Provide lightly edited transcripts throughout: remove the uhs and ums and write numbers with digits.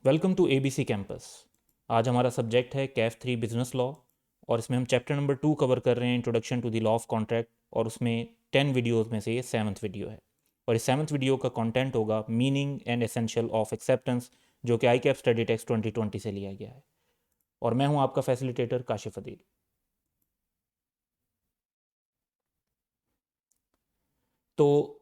Welcome to ABC campus. आज हमारा subject है कैफ 3 बिजनेस लॉ और इसमें हम चैप्टर नंबर 2 कवर कर रहे हैं, introduction to the law of contract. और उसमें 10 वीडियोस में से ये 7th वीडियो है और इस 7th वीडियो का कंटेंट होगा meaning and essential of acceptance, जो कि ICAP स्टडी टेक्स्ट 2020 से लिया गया है। और मैं हूं आपका फैसिलिटेटर काशिफ अदील। तो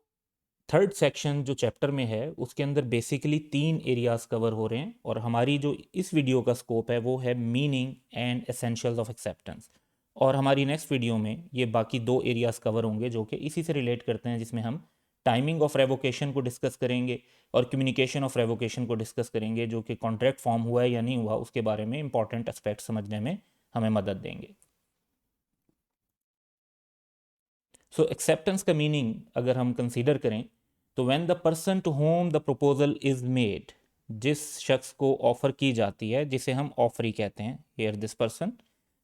थर्ड सेक्शन जो चैप्टर में है उसके अंदर बेसिकली 3 एरियाज कवर हो रहे हैं और हमारी जो इस वीडियो का स्कोप है वो है meaning and essentials of acceptance. और हमारी नेक्स्ट वीडियो में ये बाकी 2 एरियाज कवर होंगे जो कि इसी से रिलेट करते हैं, जिसमें हम टाइमिंग ऑफ रेवोकेशन को डिस्कस करेंगे और कम्युनिकेशन ऑफ रेवोकेशन को डिस्कस करेंगे, जो कि कॉन्ट्रैक्ट फॉर्म हुआ है या नहीं हुआ उसके बारे में इंपॉर्टेंट एस्पेक्ट समझने में हमें मदद देंगे। सो एक्सेप्टेंस का मीनिंग अगर हम कंसीडर करें तो when the person to whom the proposal is made, जिस शख्स को ऑफर की जाती है, जिसे हम ऑफरी कहते हैं, here this person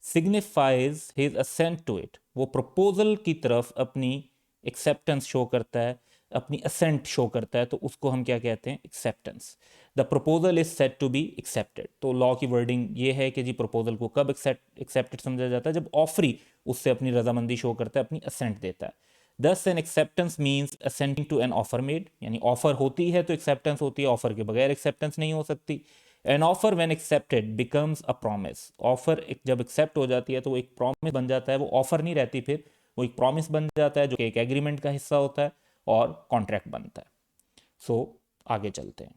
signifies his assent to it, वो प्रपोजल की तरफ अपनी एक्सेप्टेंस शो करता है, अपनी असेंट शो करता है, तो उसको हम क्या कहते हैं? Acceptance. The proposal is set to be accepted. तो लॉ की वर्डिंग ये है कि जी प्रपोजल को कब एक्सेप्टेड समझा जाता है? जब ऑफरी उससे अपनी रजामंदी शो करता है, अपनी असेंट देता है। Thus an acceptance means assenting to an offer made, यानी ऑफर होती है तो एक्सेप्टेंस होती है, ऑफर के बगैर एक्सेप्टेंस नहीं हो सकती। An offer when accepted becomes a promise, offer जब एक्सेप्ट हो जाती है तो वो एक प्रॉमिस बन जाता है, वो ऑफर नहीं रहती, फिर वो एक प्रॉमिस बन जाता है जो कि एक एग्रीमेंट का हिस्सा होता है और कॉन्ट्रैक्ट बनता है। सो आगे चलते हैं।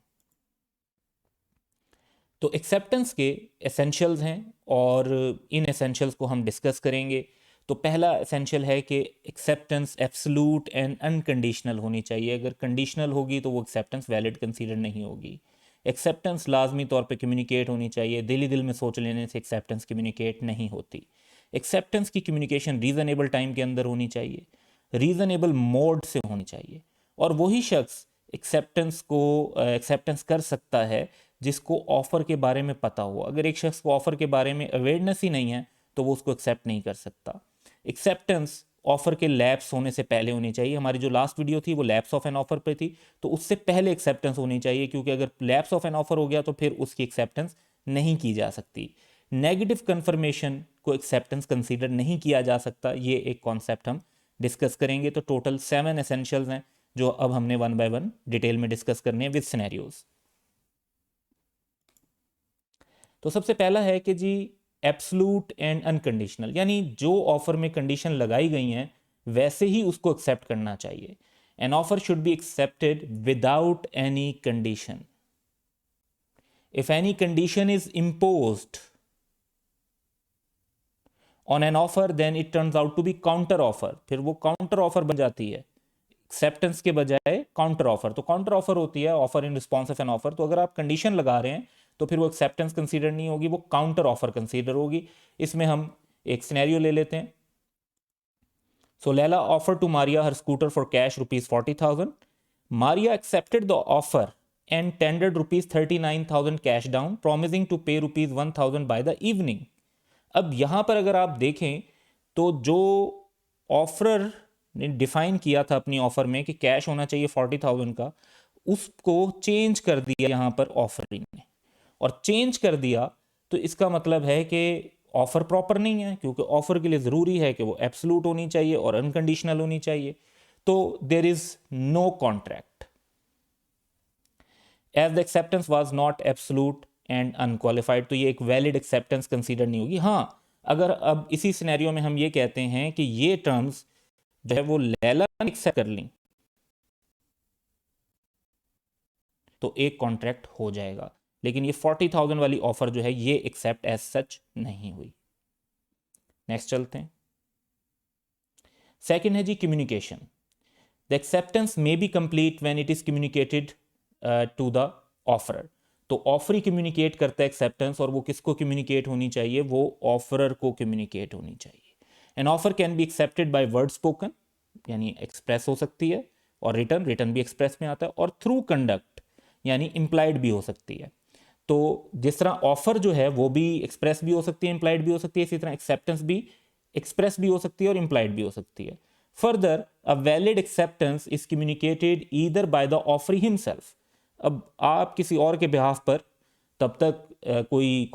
तो एक्सेप्टेंस के एसेंशियल्स हैं और इन एसेंशियल्स को हम डिस्कस करेंगे। तो पहला एसेंशियल है कि एक्सेप्टेंस एब्सोल्यूट एंड अनकंडीशनल होनी चाहिए। अगर कंडीशनल होगी तो वो एक्सेप्टेंस वैलिड कंसीडर नहीं होगी। एक्सेप्टेंस लाजमी तौर पे कम्युनिकेट होनी चाहिए, दिली दिल में सोच लेने से एक्सेप्टेंस कम्युनिकेट नहीं होती। एक्सेप्टेंस की कम्युनिकेशन रीज़नेबल टाइम के अंदर होनी चाहिए, रीज़नेबल मोड से होनी चाहिए। और वही शख्स एक्सेप्टेंस कर सकता है जिसको ऑफ़र के बारे में पता हो। अगर एक शख्स को ऑफ़र के बारे में अवेयरनेस ही नहीं है तो वो उसको एक्सेप्ट नहीं कर सकता। एक्सेप्टेंस ऑफ़र के लैप्स होने से पहले होनी चाहिए। हमारी जो लास्ट वीडियो थी वो लैप्स ऑफ एन ऑफ़र पे थी, तो उससे पहले एक्सेप्टेंस होनी चाहिए, क्योंकि अगर लैप्स ऑफ एन ऑफ़र हो गया तो फिर उसकी एक्सेप्टेंस नहीं की जा सकती। नेगेटिव कन्फर्मेशन को एक्सेप्टेंस कंसीडर नहीं किया जा सकता, ये एक कॉन्सेप्ट हम डिस्कस करेंगे। तो टोटल 7 एसेंशियल्स हैं जो अब हमने 1 बाय 1 डिटेल में डिस्कस करने हैं विद सिनेरियोज। तो सबसे पहला है कि जी एब्सोल्यूट एंड अनकंडीशनल, यानी जो ऑफर में कंडीशन लगाई गई हैं वैसे ही उसको एक्सेप्ट करना चाहिए। An offer should be accepted without any condition. If any condition is imposed on an offer then it turns out to be counter offer, फिर वो काउंटर ऑफर बन जाती है एक्सेप्टेंस के बजाय काउंटर ऑफर। तो काउंटर ऑफर होती है offer in response of an offer. तो अगर आप कंडीशन लगा रहे हैं तो फिर वो एक्सेप्टेंस कंसीडर नहीं होगी, वो काउंटर ऑफर कंसीडर होगी। इसमें हम एक सिनेरियो ले लेते हैं। So Laila offer to Maria her scooter for cash ₹40,000। Maria accepted the offer and tendered ₹39,000 cash down, promising to pay ₹1,000 by the evening. अब यहां पर अगर आप देखें तो जो ऑफर ने डिफाइन किया था अपनी ऑफर में कि कैश होना चाहिए 40,000 का, उसको चेंज कर दिया यहां पर ऑफरिंग ने। और चेंज कर दिया तो इसका मतलब है कि ऑफर प्रॉपर नहीं है, क्योंकि ऑफर के लिए ज़रूरी है कि वो एब्सोल्यूट होनी चाहिए और अनकंडीशनल होनी चाहिए। तो there is no contract as the acceptance was not absolute and unqualified. तो ये एक वैलिड एक्सेप्टेंस कंसीडर नहीं होगी। हाँ, अगर अब इसी सिनेरियो में हम ये कहते हैं कि ये टर्म्स जो है वो लैला ने एक्सेप्ट कर ली तो एक कॉन्ट्रैक्ट हो जाएगा, लेकिन ये 40,000 वाली ऑफर जो है ये एक्सेप्ट एज सच नहीं हुई। नेक्स्ट चलते हैं। सेकंड है जी communication. The acceptance may be complete when it is communicated to the offeror. तो ऑफरी कम्युनिकेट करता है एक्सेप्टेंस, और वो किसको कम्युनिकेट होनी चाहिए? वो ऑफरर को कम्युनिकेट होनी चाहिए। An offer can be accepted by word spoken, यानी एक्सप्रेस हो सकती है, और रिटर्न भी एक्सप्रेस में आता है, और थ्रू कंडक्ट यानी इंप्लाइड भी हो सकती है। तो जिस तरह ऑफर जो है वो भी एक्सप्रेस भी हो सकती है, इंप्लाइड भी हो सकती है, इसी तरह एक्सेप्टेंस भी एक्सप्रेस भी हो सकती है और इंप्लाइड भी हो सकती है। Further a valid acceptance is communicated either by the offeree himself. अब आप किसी और के बिहाफ पर तब तक कोई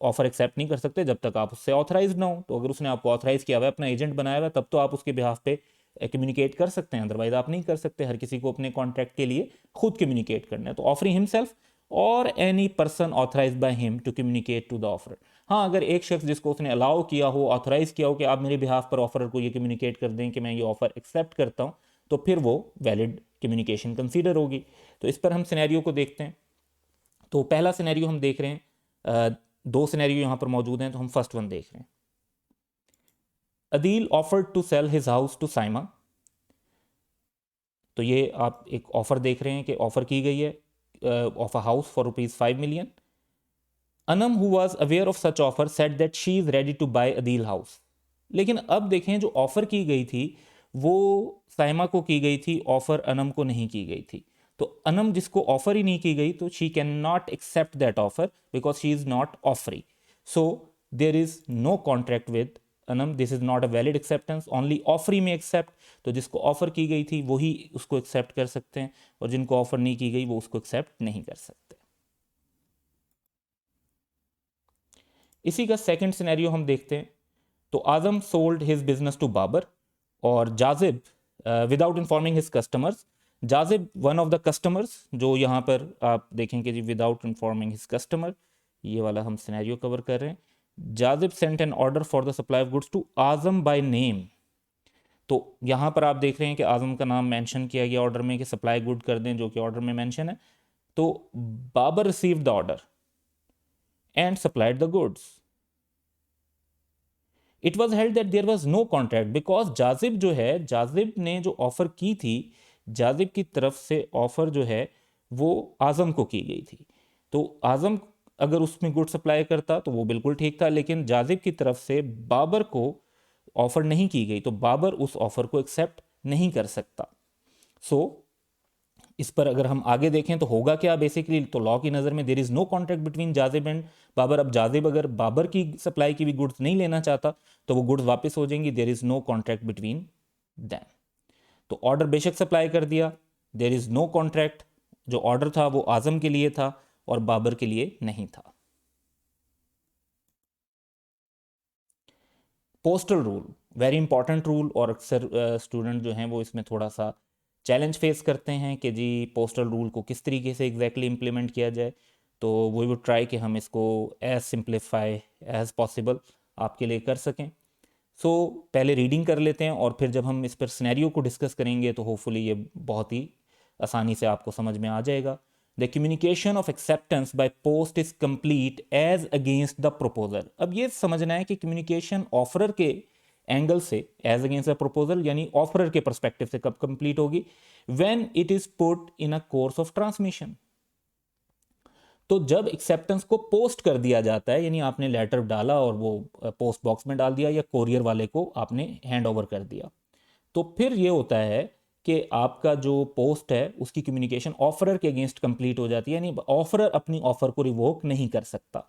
ऑफर एक्सेप्ट नहीं कर सकते जब तक आप उससे ऑथराइज ना हो। तो अगर उसने आपको ऑथराइज किया हुआ है, अपना एजेंट बनाया हुआ है, तब तो आप उसके बिहाफ पे कम्युनिकेट कर सकते हैं, अदरवाइज आप नहीं कर सकते। हर किसी को अपने कॉन्ट्रैक्ट के लिए खुद कम्युनिकेट करना है। तो ऑफरिंग हिमसेल्फ और any person authorize by him to communicate to the offer. हाँ, अगर एक शख्स जिसको उसने अलाउ किया हो, ऑथराइज किया हो कि आप मेरे बिहाफ पर ऑफर को ये कम्युनिकेट कर दें कि मैं ये ऑफर एक्सेप्ट करता हूँ, तो फिर वो वैलिड कम्युनिकेशन कंसीडर होगी। तो इस पर हम सिनेरियो को देखते हैं। तो पहला सिनेरियो हम देख रहे हैं, दो सिनेरियो यहाँ पर मौजूद हैं, तो हम फर्स्ट वन देख रहे हैं। Adeel offered to sell his house to Saima. तो ये आप एक ऑफर देख रहे हैं कि ऑफर की गई है of a house for ₹5 million। Anam who was aware of such offer said that she is ready to buy Adeel house. लेकिन अब देखें, जो ऑफर की गई थी वो साइमा को की गई थी, ऑफर अनम को नहीं की गई थी। तो अनम जिसको ऑफर ही नहीं की गई, तो she can not accept that offer because she is not offeree. So there is no contract with Anam, this is not a valid acceptance, only offeree में एक्सेप्ट। तो जिसको ऑफर की गई थी वही उसको एक्सेप्ट कर सकते हैं, और जिनको ऑफर नहीं की गई वो उसको एक्सेप्ट नहीं कर सकते। इसी का सेकंड सिनेरियो हम देखते हैं। तो Azam sold his business to Babar, और Zajib without informing his customers. Zajib one of the customers, जो यहाँ पर आप देखेंगे जी विदाउट इन्फॉर्मिंग हिज कस्टमर, ये वाला हम सिनेरियो कवर कर रहे हैं। Zajib sent an order for the supply of goods to Azam by name. तो यहाँ पर आप देख रहे हैं कि आजम का नाम मेंशन किया गया ऑर्डर में कि सप्लाई गुड कर दें, जो कि ऑर्डर में मेंशन है। तो Babar received the order and supplied the goods. It was held that there was no contract because Jazib जो है, जाजिब ने जो ऑफर की थी, जाजिब की तरफ से ऑफर जो है वो आजम को की गई थी। तो आजम अगर उसमें गुड सप्लाई करता तो वो बिल्कुल ठीक था, लेकिन जाजिब की तरफ से बाबर को ऑफर नहीं की गई, तो बाबर उस ऑफर को एक्सेप्ट नहीं कर सकता। सो इस पर अगर हम आगे देखें तो होगा क्या बेसिकली, तो लॉ की नज़र में there is no contract between Jazib and Babar. अब जाजिब अगर बाबर की सप्लाई की भी गुड्स नहीं लेना चाहता तो वो गुड्स वापस हो जाएंगी, there is no contract between them. तो ऑर्डर बेशक सप्लाई कर दिया, देर इज़ नो कॉन्ट्रैक्ट। जो ऑर्डर था वो आजम के लिए था और बाबर के लिए नहीं था। Postal rule very important rule, और अक्सर स्टूडेंट जो हैं वो इसमें थोड़ा सा चैलेंज फेस करते हैं कि जी पोस्टल रूल को किस तरीके से एग्जैक्टली इम्प्लीमेंट किया जाए। तो वी वुड ट्राई कि हम इसको एज सिंप्लीफाई एज पॉसिबल आपके लिए कर सकें। सो पहले रीडिंग कर लेते हैं, और फिर जब हम इस पर सिनेरियो को डिस्कस करेंगे तो होपफुली ये बहुत ही आसानी से आपको समझ में आ जाएगा। The communication of acceptance by post is complete as against the proposal. अब ये समझना है कि कम्युनिकेशन ऑफरर के एंगल से एज अगेंस्ट द प्रपोजल, यानी ऑफरर के परस्पेक्टिव से कब कंप्लीट होगी, when it is put in a course of transmission. तो जब एक्सेप्टेंस को पोस्ट कर दिया जाता है, यानी आपने लेटर डाला और वो पोस्ट बॉक्स में डाल दिया, या कोरियर वाले को आपने हैंड ओवर कर दिया, तो फिर ये होता है कि आपका जो पोस्ट है उसकी कम्युनिकेशन ऑफरर के अगेंस्ट कंप्लीट हो जाती है, यानी ऑफरर अपनी ऑफर को रिवोक नहीं कर सकता।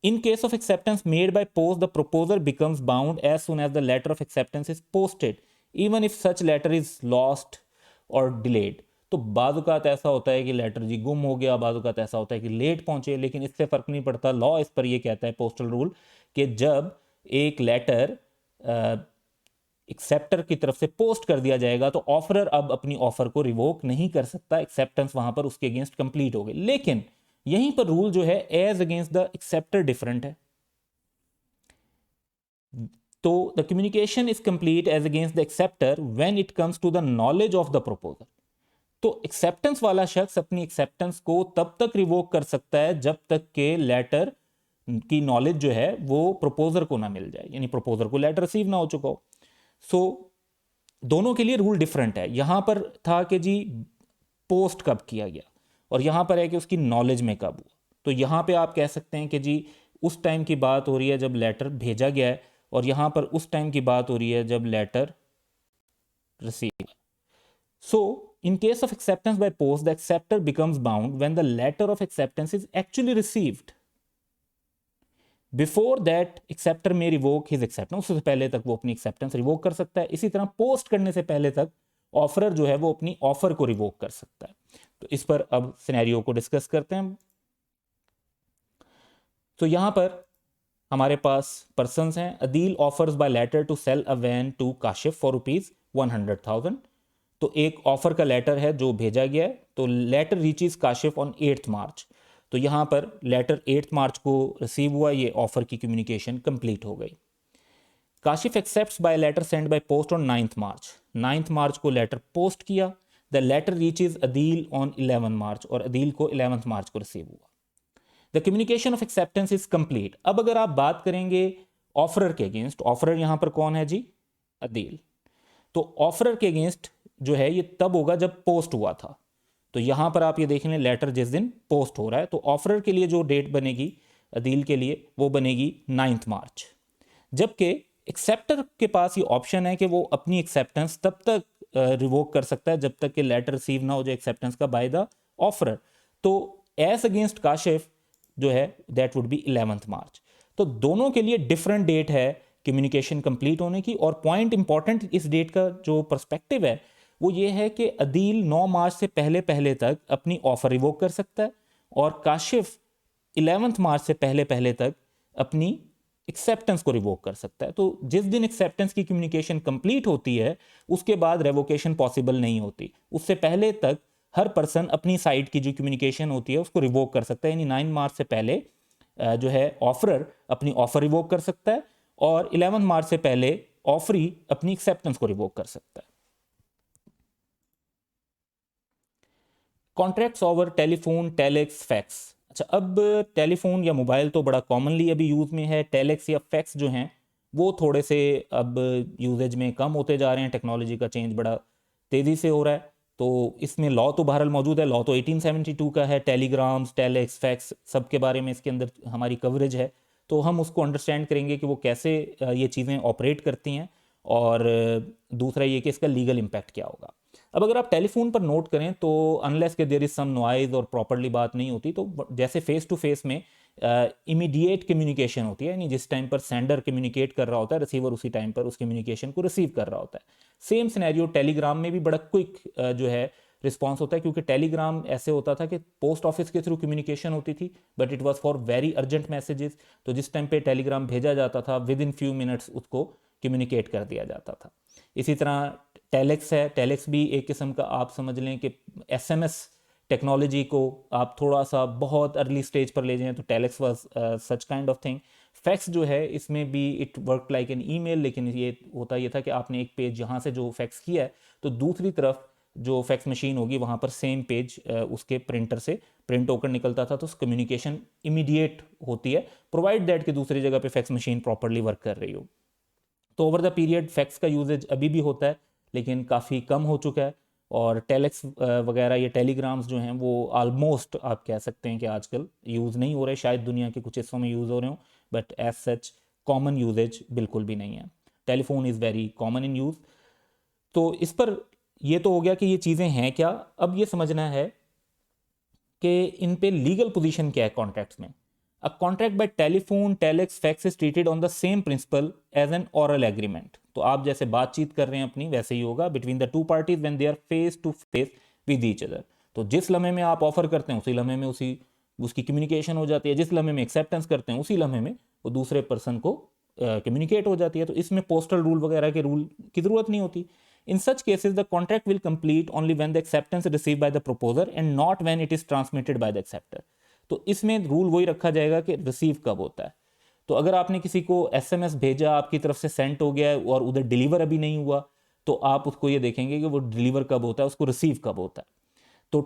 In case of acceptance made by post, the proposer becomes bound as soon as the letter of acceptance is posted, even if such letter is lost or delayed। तो बाज़-औक़ात ऐसा होता है कि लेटर जी गुम हो गया, बाज़-औक़ात ऐसा होता है कि लेट पहुंचे, लेकिन इससे फ़र्क नहीं पड़ता। लॉ इस पर ये कहता है, पोस्टल रूल, कि जब एक लेटर एक्सेप्टर की तरफ से पोस्ट कर दिया जाएगा तो ऑफरर अब अपनी ऑफर को रिवोक नहीं कर सकता, एक्सेप्टेंस वहां पर उसके अगेंस्ट कंप्लीट हो गई। लेकिन यहीं पर रूल जो है as against the acceptor different है। तो the communication is complete as against the acceptor when it comes to the knowledge of the proposer. तो एक्सेप्टेंस वाला शख्स अपनी एक्सेप्टेंस को तब तक रिवोक कर सकता है जब तक के लेटर की नॉलेज जो है वो प्रपोजर को ना मिल जाए, यानी प्रपोजर को लेटर रिसीव ना हो चुका हो। सो दोनों के लिए रूल डिफरेंट है। यहां पर था कि जी पोस्ट कब किया गया, और यहां पर है कि उसकी नॉलेज में कब हुआ। तो यहां पे आप कह सकते हैं कि जी उस टाइम की बात हो रही है जब लेटर भेजा गया है, और यहां पर उस टाइम की बात हो रही है जब letter receive. So in case of acceptance by post, the acceptor becomes bound when the letter of acceptance is actually received. Before that, acceptor may revoke his acceptance। उससे पहले तक वो अपनी acceptance रिवोक कर सकता है। इसी तरह पोस्ट करने से पहले तक ऑफरर जो है वो अपनी ऑफर को रिवोक कर सकता है। तो इस पर अब सिनेरियो को डिस्कस करते हैं। तो यहाँ पर हमारे पास पर्सन्स हैं। Adeel offers by letter to sell a van to Kashif for ₹100,000। तो एक ऑफर का लेटर है जो भेजा गया है। तो लेटर रीचेस काशिफ ऑन 8 मार्च। तो यहाँ पर लेटर 8 मार्च को रिसीव हुआ, ये ऑफर की कम्युनिकेशन कंप्लीट हो गई। Kashif accepts by letter send by post on 9th March. 9th March को लेटर पोस्ट किया। The letter reaches Adeel on 11 March और अदील को 11 मार्च को रिसीव हुआ। The communication of acceptance is complete. अब अगर आप बात करेंगे ऑफरर के अगेंस्ट, ऑफरर यहां पर कौन है जी? अदील। तो ऑफरर के अगेंस्ट जो है ये तब होगा जब पोस्ट हुआ था। तो यहां पर आप ये देख लें, लेटर जिस दिन पोस्ट हो रहा है, तो ऑफरर के लिए जो डेट बनेगी अदील के लिए वो बनेगी 9th मार्च। जबकि एक्सेप्टर के पास ये ऑप्शन है कि वो अपनी एक्सेप्टेंस तब तक रिवोक कर सकता है जब तक कि लेटर रिसीव ना हो जाए एक्सेप्टेंस का बाय द ऑफरर। तो एस अगेंस्ट काशिफ जो है दैट वुड बी 11th मार्च। तो दोनों के लिए डिफरेंट डेट है कम्युनिकेशन कंप्लीट होने की। और पॉइंट इंपॉर्टेंट इस डेट का जो पर्सपेक्टिव है वो ये है कि अदील 9 मार्च से पहले पहले तक अपनी ऑफर रिवोक कर सकता है और काशिफ 11th मार्च से पहले पहले तक अपनी एक्सेप्टेंस को रिवोक कर सकता है। तो जिस दिन एक्सेप्टेंस की कम्युनिकेशन कंप्लीट होती है उसके बाद रेवोकेशन पॉसिबल नहीं होती। उससे पहले तक हर पर्सन अपनी साइड की जो कम्युनिकेशन होती है उसको रिवोक कर सकता है। यानी 9 मार्च से पहले जो है ऑफरर अपनी ऑफर रिवोक कर सकता है और 11 मार्च से पहले ऑफरी अपनी एक्सेप्टेंस को रिवोक कर सकता है। Contracts over telephone, telex, fax. अच्छा, अब टेलीफोन या मोबाइल तो बड़ा कॉमनली अभी यूज़ में है। टेलेक्स या फैक्स जो हैं वो थोड़े से अब यूजेज में कम होते जा रहे हैं। टेक्नोलॉजी का चेंज बड़ा तेज़ी से हो रहा है। तो इसमें लॉ तो बहरहाल मौजूद है, लॉ तो 1872 का है। टेलीग्राम्स, टेलेक्स, फैक्स सब के बारे में इसके अंदर हमारी कवरेज है। तो हम उसको अंडरस्टैंड करेंगे कि वो कैसे ये चीज़ें ऑपरेट करती हैं और दूसरा ये कि इसका लीगल इम्पैक्ट क्या होगा। अब अगर आप टेलीफोन पर नोट करें तो अनलेस के देयर इज सम नॉइज और प्रॉपरली बात नहीं होती, तो जैसे फेस टू फेस में इमीडिएट कम्युनिकेशन होती है, यानी जिस टाइम पर सेंडर कम्युनिकेट कर रहा होता है रिसीवर उसी टाइम पर उस कम्युनिकेशन को रिसीव कर रहा होता है। सेम सिनेरियो टेलीग्राम में भी बड़ा क्विक जो है रिस्पॉन्स होता है, क्योंकि टेलीग्राम ऐसे होता था कि पोस्ट ऑफिस के थ्रू कम्युनिकेशन होती थी but it was for very urgent messages. तो जिस टाइम पे टेलीग्राम भेजा जाता था विद इन फ्यू मिनट्स उसको कम्युनिकेट कर दिया जाता था। इसी तरह टेलेक्स है। टेलेक्स भी एक किस्म का आप समझ लें कि एसएमएस टेक्नोलॉजी को आप थोड़ा सा बहुत अर्ली स्टेज पर ले जाएं तो telex was such kind of thing. Fax जो है इसमें भी it work like an email, लेकिन ये था कि आपने एक पेज यहाँ से जो फैक्स किया है तो दूसरी तरफ जो फैक्स मशीन होगी वहाँ पर सेम पेज उसके प्रिंटर से प्रिंट होकर निकलता था। तो कम्युनिकेशन इमीडिएट होती है प्रोवाइड दैट कि दूसरी जगह पे फैक्स मशीन प्रॉपरली वर्क कर रही हो। तो ओवर द पीरियड फैक्स का यूजेज अभी भी होता है लेकिन काफ़ी कम हो चुका है। और टेलेक्स वगैरह ये टेलीग्राम्स जो हैं वो आलमोस्ट आप कह सकते हैं कि आजकल यूज़ नहीं हो रहे। शायद दुनिया के कुछ हिस्सों में यूज़ हो रहे हो but as such common usage बिल्कुल भी नहीं है। Telephone is very common in use. तो इस पर ये तो हो गया कि ये चीज़ें हैं क्या। अब ये समझना है कि इन पे लीगल पोजीशन क्या है कॉन्ट्रैक्ट्स में। A contract by telephone, telex, fax is treated on the same principle as an oral agreement. तो आप जैसे बातचीत कर रहे हैं अपनी वैसे ही होगा between the two parties when they are face to face with each other. तो जिस लम्हे में आप ऑफर करते हैं उसी लम्हे में उसकी कम्युनिकेशन हो जाती है। जिस लम्हे में एक्सेप्टेंस करते हैं उसी लम्हे में वो दूसरे पर्सन को कम्युनिकेट हो जाती है। तो इसमें पोस्टल रूल वगैरह के रूल की जरूरत नहीं होती। In such cases, the contract will complete only when the acceptance is received by the proposer and not when it is transmitted by the acceptor. तो इसमें रूल वही रखा जाएगा कि रिसीव कब होता है। तो अगर आपने किसी को एसएमएस भेजा, आपकी तरफ से सेंड हो गया है और उधर डिलीवर अभी नहीं हुआ, तो आप उसको ये देखेंगे कि वो डिलीवर कब होता है, उसको रिसीव कब होता है। तो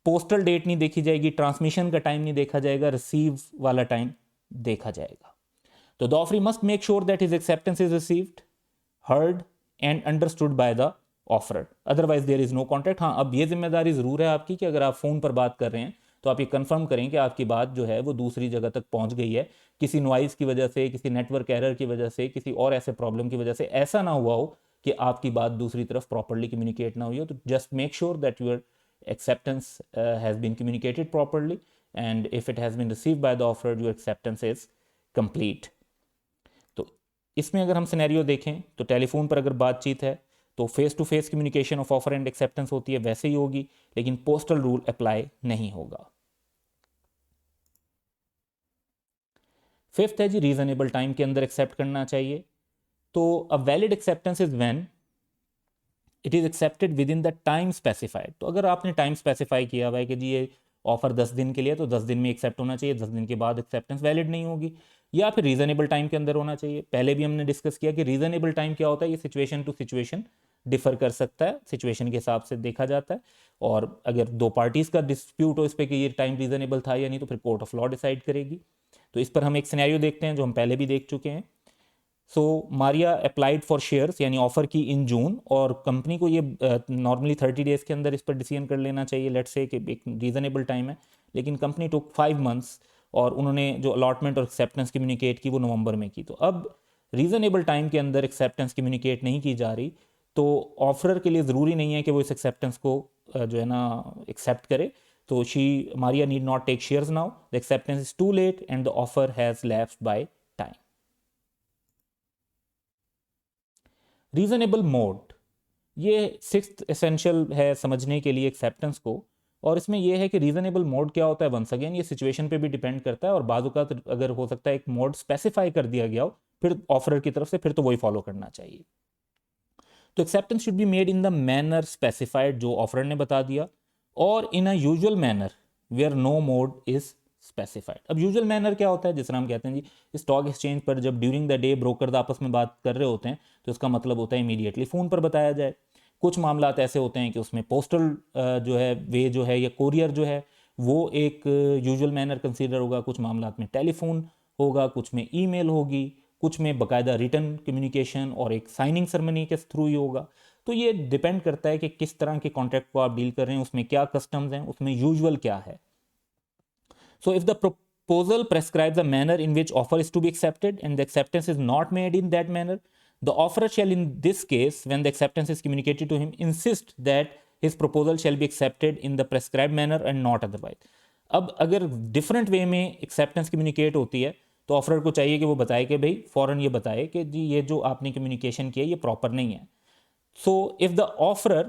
पोस्टल डेट नहीं देखी जाएगी, ट्रांसमिशन का टाइम नहीं देखा जाएगा, रिसीव वाला टाइम देखा जाएगा। तो the offeree must make sure that his acceptance is received, heard and understood by the offerer, otherwise there is no contract. हाँ, अब ये जिम्मेदारी जरूर है आपकी कि अगर आप फोन पर बात कर रहे हैं तो आप ये कंफर्म करें कि आपकी बात जो है वो दूसरी जगह तक पहुंच गई है। किसी नॉइज की वजह से, किसी नेटवर्क एरर की वजह से, किसी और ऐसे प्रॉब्लम की वजह से ऐसा ना हुआ हो कि आपकी बात दूसरी तरफ प्रॉपरली कम्युनिकेट ना हुई हो। तो just make sure that your acceptance has been communicated properly, and if it has been received by the offerer, your acceptance is complete. तो इसमें अगर हम सिनेरियो देखें तो टेलीफोन पर अगर बातचीत है तो face to face communication of offer and acceptance होती है, वैसे ही होगी, लेकिन पोस्टल रूल अप्लाई नहीं होगा। फिफ्थ है जी रीजनेबल टाइम के अंदर एक्सेप्ट करना चाहिए। तो अ valid acceptance is when it is accepted with in the time specified. तो अगर आपने टाइम स्पेसिफाई किया हुआ है कि जी ये ऑफर 10 दिन के लिए, तो 10 दिन में एक्सेप्ट होना चाहिए, 10 दिन के बाद एक्सेप्टेंस वैलिड नहीं होगी। या फिर रीजनेबल टाइम के अंदर होना चाहिए। पहले भी हमने डिस्कस किया कि रीजनेबल टाइम क्या होता है, ये सिचुएशन टू सिचुएशन डिफर कर सकता है, सिचुएशन के हिसाब से देखा जाता है। और अगर दो पार्टीज का डिस्प्यूट हो इस पर कि ये टाइम रीजनेबल था या नहीं, तो फिर कोर्ट ऑफ लॉ डिसाइड करेगी। तो इस पर हम एक सिनेरियो देखते हैं जो हम पहले भी देख चुके हैं। सो मारिया अप्लाइड फॉर शेयर्स, यानी ऑफर की इन जून, और कंपनी को ये नॉर्मली 30 डेज के अंदर इस पर डिसीजन कर लेना चाहिए, लेट्स से कि एक रीजनेबल टाइम है। लेकिन कंपनी टुक 5 मंथ्स, और उन्होंने जो अलॉटमेंट और एक्सेप्टेंस कम्युनिकेट की वो नवंबर में की। तो अब रीजनेबल टाइम के अंदर एक्सेप्टेंस कम्युनिकेट नहीं की जा रही, तो ऑफरर के लिए ज़रूरी नहीं है कि वो इस एक्सेप्टेंस को जो है ना एक्सेप्ट करे। तो Maria need not take shares now, the acceptance is too late and the offer has lapsed by time. Reasonable mode, ये सिक्स्थ एसेंशियल है समझने के लिए एक्सेप्टेंस को। और इसमें यह है कि रीजनेबल मोड क्या होता है, वंस अगेन ये सिचुएशन पे भी डिपेंड करता है, और बाजू का अगर हो सकता है एक मोड स्पेसिफाई कर दिया गया हो फिर ऑफरर की तरफ से, फिर तो वही फॉलो करना चाहिए। तो acceptance should be made in the manner specified, जो ऑफरर ने बता दिया, और in a usual manner where no mode is specified. अब यूजुअल मैनर क्या होता है, जिस तरह हम कहते हैं जी स्टॉक एक्सचेंज पर जब ड्यूरिंग द डे ब्रोकर आपस में बात कर रहे होते हैं, तो इसका मतलब होता है इमीडिएटली फ़ोन पर बताया जाए। कुछ मामलात ऐसे होते हैं कि उसमें पोस्टल जो है वे जो है या कोरियर जो है वो एक यूजुअल मैनर कंसीडर होगा, कुछ मामलात में टेलीफोन होगा, कुछ में ईमेल होगी, कुछ में बाकायदा रिटर्न कम्युनिकेशन और एक साइनिंग सेरेमनी के थ्रू ही होगा। तो ये डिपेंड करता है कि किस तरह के कॉन्ट्रैक्ट को आप डील कर रहे हैं, उसमें क्या कस्टम्स हैं, उसमें यूजुअल क्या है। So if the proposal prescribes a manner in which offer is to be accepted and the acceptance is not made in that manner, the offerer shall in this case, when the acceptance is communicated to him, insist that his proposal shall be accepted in the prescribed manner and not otherwise. अब अगर different way में acceptance communicate होती है, तो offeror को चाहिए कि वो बताए कि भाई फ़ौरन ये बताए कि जी ये जो आपने कम्युनिकेशन किया ये प्रॉपर नहीं है। So if the offerer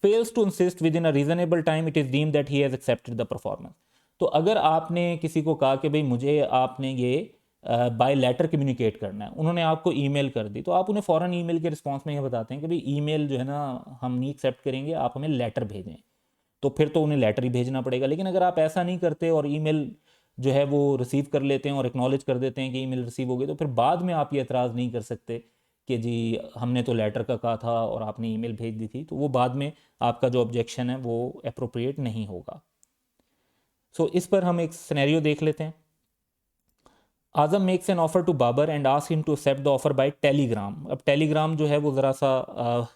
fails to insist within a reasonable time, it is deemed that he has accepted the performance. तो अगर आपने किसी को कहा कि भाई मुझे आपने ये बाय लेटर कम्युनिकेट करना है, उन्होंने आपको ईमेल कर दी, तो आप उन्हें फ़ौरन ईमेल के रिस्पांस में ये बताते हैं कि भाई ईमेल जो है ना हम नहीं एक्सेप्ट करेंगे, आप हमें लेटर भेजें। तो फिर तो उन्हें लेटर ही भेजना पड़ेगा। लेकिन अगर आप ऐसा नहीं करते और ईमेल जो है वो रिसीव कर लेते हैं और एक्नॉलेज कर देते हैं कि ईमेल रिसीव हो गई, तो फिर बाद में आप ये एतराज़ नहीं कर सकते कि जी हमने तो लेटर का कहा था और आपने ईमेल भेज दी थी। तो वो बाद में आपका जो ऑब्जेक्शन है वो अप्रोप्रिएट नहीं होगा। सो इस पर हम एक सिनेरियो देख लेते हैं। Azam makes an offer to Babar and ask him to accept the offer by telegram. अब टेलीग्राम जो है वो ज़रा सा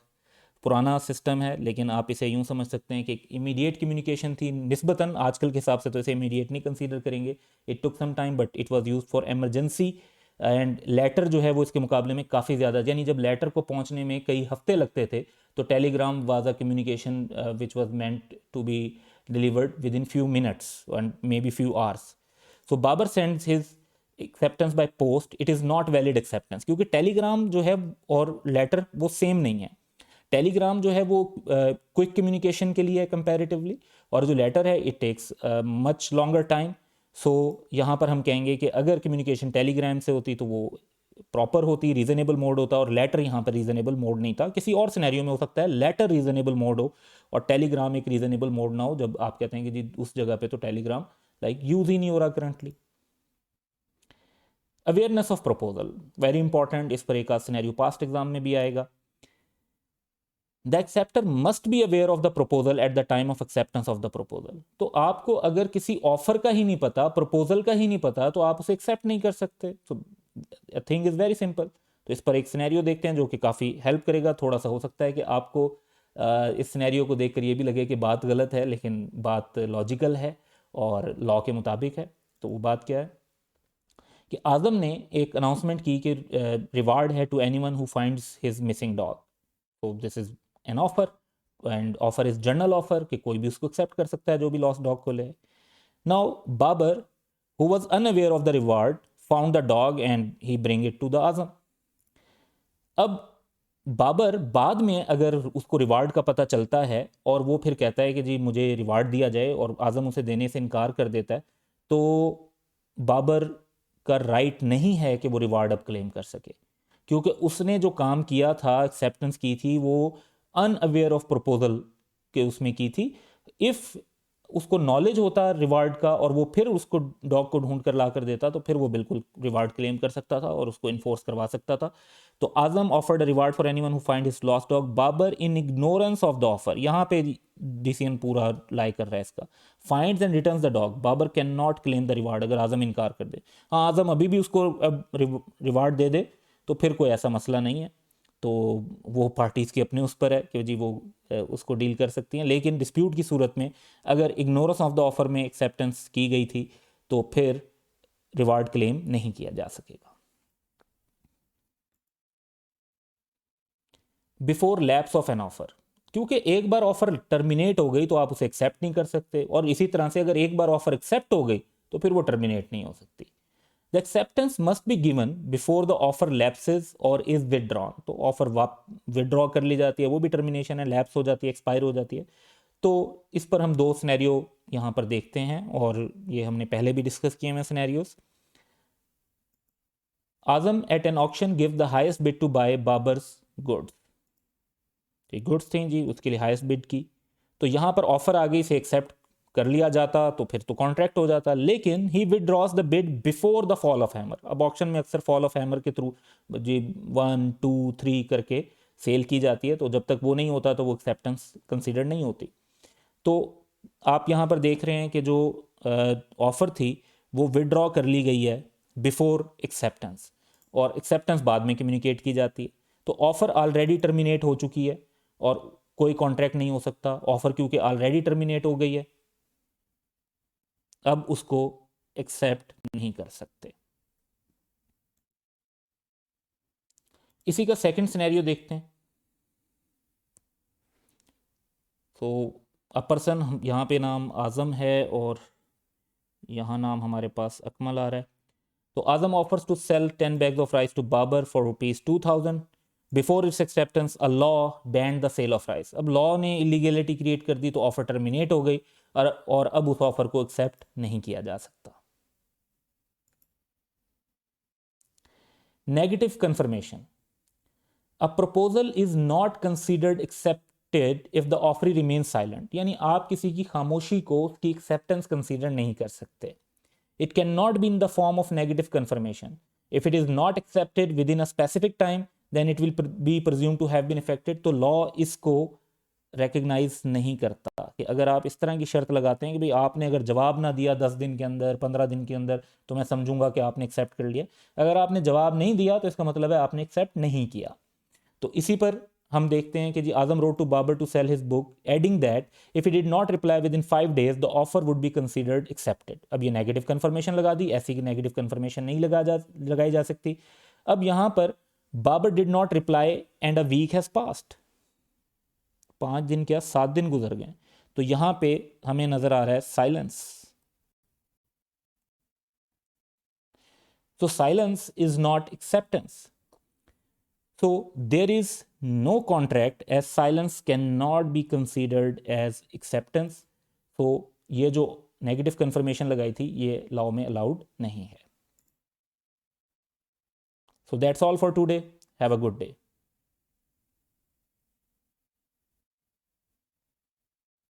पुराना सिस्टम है, लेकिन आप इसे यूं समझ सकते हैं कि एक इमीडिएट कम्युनिकेशन थी निस्बतन। आजकल के हिसाब से तो इसे इमीडिएट नहीं कंसीडर करेंगे, it took some time but it was used for emergency. And letter जो है वो इसके मुकाबले में काफ़ी ज़्यादा, यानी जब लेटर को पहुंचने में कई हफ्ते लगते थे, तो telegram was a communication which was meant to be delivered within few minutes and may be few hours. So Babar sends his acceptance by post, it is not valid acceptance, क्योंकि telegram जो है और letter वो same नहीं है। Telegram जो है वो क्विक कम्युनिकेशन के लिए है कंपैरेटिवली, और जो लेटर है it takes much longer time. So यहाँ पर हम कहेंगे कि अगर कम्युनिकेशन टेलीग्राम से होती तो वो प्रॉपर होती, रीजनेबल मोड होता, और लेटर यहाँ पर रीजनेबल मोड नहीं था। किसी और सिनेरियो में हो सकता है लेटर रीजनेबल मोड हो और टेलीग्राम एक रीजनेबल मोड ना हो, जब आप कहते हैं कि जी उस जगह पे तो टेलीग्राम लाइक यूज ही नहीं हो रहा currently. Awareness of proposal very important, इस पर एक आध सिनेरियो पास्ट एग्जाम में भी आएगा। The acceptor must be aware of the proposal at the time of acceptance of the proposal. तो आपको अगर किसी ऑफर का ही नहीं पता, प्रपोजल का ही नहीं पता, तो आप उसे एक्सेप्ट नहीं कर सकते। So thing is very simple. तो इस पर एक सिनेरियो देखते हैं जो कि काफ़ी हेल्प करेगा। थोड़ा सा हो सकता है कि आपको इस सिनेरियो को देखकर ये भी लगे कि बात गलत है, लेकिन बात लॉजिकल है और लॉ के मुताबिक है। तो वो बात क्या है कि आज़म ने एक अनाउंसमेंट की कि रिवार्ड है to anyone who finds his missing dog. तो this is an offer, and offer is general offer कि कोई भी उसको एक्सेप्ट कर सकता है जो भी लॉस्ट डॉग को ले। Now Babar who was unaware of the reward found the dog and he bring it to the Azam. अब बाबर बाद में अगर उसको रिवार्ड का पता चलता है और वो फिर कहता है कि जी मुझे रिवार्ड दिया जाए, और आजम उसे देने से इनकार कर देता है, तो बाबर का राइट नहीं है कि वो रिवार्ड अब क्लेम कर सके, क्योंकि उसने जो काम किया था, एक्सेप्टेंस की थी, वो अनअवेयर ऑफ प्रपोजल के उसमें की थी। इफ़ उसको नॉलेज होता रिवार्ड का और वो फिर उसको डॉग को ढूंढ कर ला कर देता, तो फिर वो बिल्कुल रिवार्ड क्लेम कर सकता था और उसको इन्फोर्स करवा सकता था। तो Azam offered a reward for anyone who find his lost dog. Babar in ignorance of the offer, यहाँ पे डिसीजन पूरा लाई कर रहा है इसका। Finds and returns the dog, Babar can not claim the reward, अगर आजम इनकार कर दे। हाँ, आजम अभी भी उसको अब रिवार्ड दे दे तो फिर कोई ऐसा मसला नहीं है, तो वो पार्टीज़ की अपने उस पर है कि जी वो उसको डील कर सकती हैं। लेकिन डिस्प्यूट की सूरत में अगर इग्नोरेंस ऑफ द ऑफर में एक्सेप्टेंस की गई थी तो फिर रिवार्ड क्लेम नहीं किया जा सकेगा। Before lapse of an offer, क्योंकि एक बार ऑफर टर्मिनेट हो गई तो आप उसे एक्सेप्ट नहीं कर सकते, और इसी तरह से अगर एक बार ऑफर एक्सेप्ट हो गई तो फिर वो टर्मिनेट नहीं हो सकती। The acceptance must be given before the offer lapses और इज विदड्रॉन, तो ऑफर विदड्रॉ कर ली जाती है, वो भी टर्मिनेशन है, लैप्स हो जाती है, एक्सपायर हो जाती है। तो इस पर हम दो सिनेरियो यहाँ पर देखते हैं, और ये हमने पहले भी डिस्कस किए हैं scenarios. Azam at an auction give the highest bid to buy Babar's goods, goods थी जी, उसके लिए हाईएस्ट बिड की, तो यहाँ पर ऑफर आ गई, से एक्सेप्ट कर लिया जाता तो फिर तो कॉन्ट्रैक्ट हो जाता। लेकिन he withdraws the bid before the fall of hammer. अब ऑक्शन में अक्सर फॉल ऑफ हैमर के थ्रू जी 1 2 3 करके सेल की जाती है, तो जब तक वो नहीं होता तो वो एक्सेप्टेंस कंसिडर नहीं होती। तो आप यहाँ पर देख रहे हैं कि जो ऑफर थी वो विदड्रॉ कर ली गई है बिफोर एक्सेप्टेंस, और एक्सेप्टेंस बाद में कम्युनिकेट की जाती है। तो ऑफर ऑलरेडी टर्मिनेट हो चुकी है और कोई कॉन्ट्रैक्ट नहीं हो सकता, ऑफर क्योंकि ऑलरेडी टर्मिनेट हो गई है, अब उसको एक्सेप्ट नहीं कर सकते। इसी का सेकंड सिनेरियो देखते हैं। तो अ पर्सन, यहाँ पे नाम आजम है और यहाँ नाम हमारे पास अकमल आ रहा है। तो Azam offers to sell 10 bags of rice to Babar for ₹2000। Before its acceptance a law banned the sale of rice. अब लॉ ने इलीगलिटी क्रिएट कर दी तो ऑफर टर्मिनेट हो गई, और अब उस ऑफर को एक्सेप्ट नहीं किया जा सकता। Negative confirmation, a proposal is not considered accepted if the offer remain silent, यानी आप किसी की खामोशी को उसकी एक्सेप्टेंस कंसिडर नहीं कर सकते। It cannot be in the form of negative confirmation. If it is not accepted within a specific time, then it will be presumed to have been effected. तो लॉ इसको रिकग्नाइज नहीं करता कि अगर आप इस तरह की शर्त लगाते हैं कि भाई आपने अगर जवाब ना दिया 10 दिन के अंदर, 15 दिन के अंदर, तो मैं समझूंगा कि आपने एक्सेप्ट कर लिया। अगर आपने जवाब नहीं दिया तो इसका मतलब है आपने एक्सेप्ट नहीं किया। तो इसी पर हम देखते हैं कि जी Azam wrote to Babar to sell his book, adding that if he did not reply within 5 days the offer would be considered accepted. अब ये नेगेटिव कंफर्मेशन लगा दी, ऐसी की नेगेटिव कंफर्मेशन नहीं लगाई जा सकती। अब यहां पर Babar did not reply and a week has passed, 5 दिन क्या 7 दिन गुजर गए, तो यहां पे हमें नजर आ रहा है साइलेंस। तो silence is not acceptance, so there is no contract as silence cannot be considered as acceptance. so ये जो नेगेटिव कंफर्मेशन लगाई थी ये लॉ में अलाउड नहीं है। so that's all for today, have a good day.